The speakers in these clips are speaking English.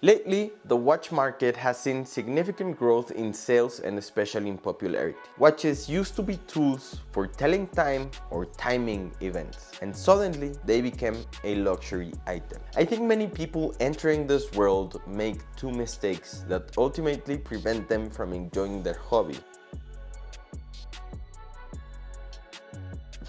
Lately, the watch market has seen significant growth in sales and especially in popularity. Watches used to be tools for telling time or timing events, and suddenly they became a luxury item. I think many people entering this world make two mistakes that ultimately prevent them from enjoying their hobby.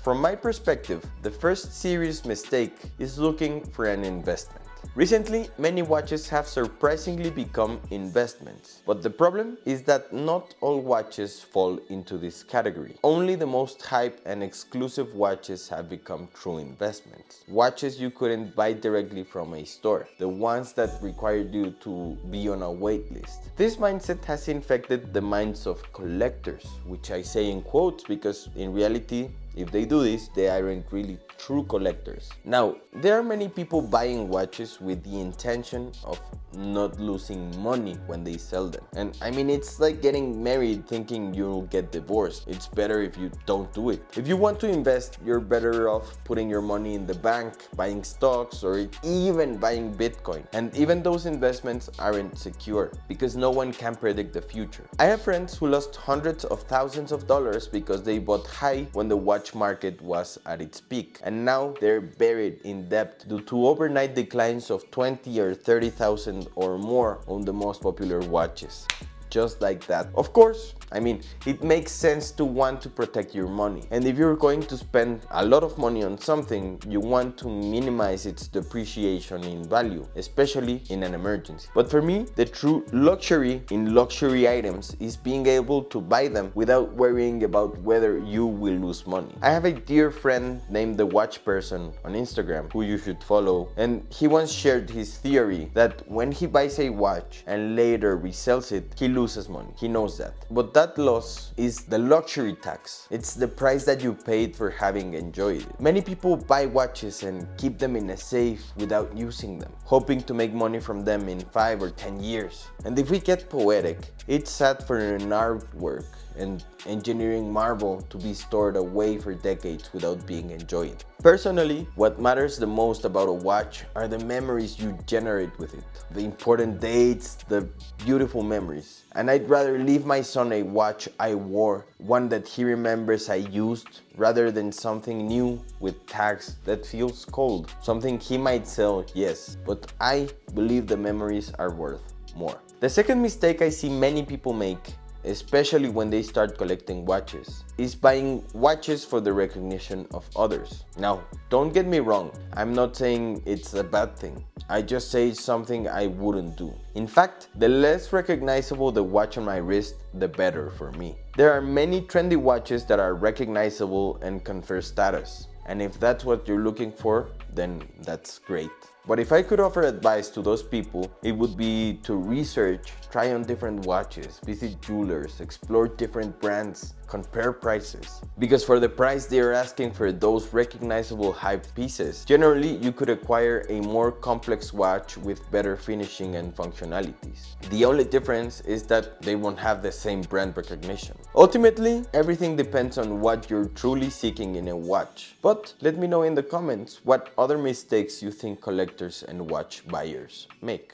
From my perspective, the first serious mistake is looking for an investment. Recently, many watches have surprisingly become investments, but the problem is that not all watches fall into this category. Only the most hype and exclusive watches have become true investments. Watches you couldn't buy directly from a store, the ones that required you to be on a wait list. This mindset has infected the minds of collectors, which I say in quotes because in reality, if they do this, they aren't really true collectors. Now, there are many people buying watches with the intention of not losing money when they sell them. And I mean, it's like getting married thinking you'll get divorced. It's better if you don't do it. If you want to invest, you're better off putting your money in the bank, buying stocks, or even buying Bitcoin. And even those investments aren't secure because no one can predict the future. I have friends who lost hundreds of thousands of dollars because they bought high when the watch market was at its peak, and now they're buried in debt due to overnight declines of 20 or 30,000 or more on the most popular watches. Just like that. Of course, I mean, it makes sense to want to protect your money. And if you're going to spend a lot of money on something, you want to minimize its depreciation in value, especially in an emergency. But for me, the true luxury in luxury items is being able to buy them without worrying about whether you will lose money. I have a dear friend named The Watch Person on Instagram who you should follow, and he once shared his theory that when he buys a watch and later resells it, he loses money. He knows that. But that loss is the luxury tax. It's the price that you paid for having enjoyed it. Many people buy watches and keep them in a safe without using them, hoping to make money from them in 5 or 10 years. And if we get poetic, it's sad for an artwork and engineering marble to be stored away for decades without being enjoyed. Personally, what matters the most about a watch are the memories you generate with it, the important dates, the beautiful memories. And I'd rather leave my son a watch I wore, one that he remembers I used, rather than something new with tags that feels cold. Something he might sell, yes, but I believe the memories are worth more. The second mistake I see many people make, especially when they start collecting watches, is buying watches for the recognition of others. Now, don't get me wrong, I'm not saying it's a bad thing. I just say it's something I wouldn't do. In fact, the less recognizable the watch on my wrist, the better for me. There are many trendy watches that are recognizable and confer status. And if that's what you're looking for, then that's great. But if I could offer advice to those people, it would be to research, try on different watches, visit jewelers, explore different brands, compare prices. Because for the price they are asking for those recognizable hype pieces, generally you could acquire a more complex watch with better finishing and functionalities. The only difference is that they won't have the same brand recognition. Ultimately, everything depends on what you're truly seeking in a watch. But let me know in the comments what other mistakes you think collectors and watch buyers make.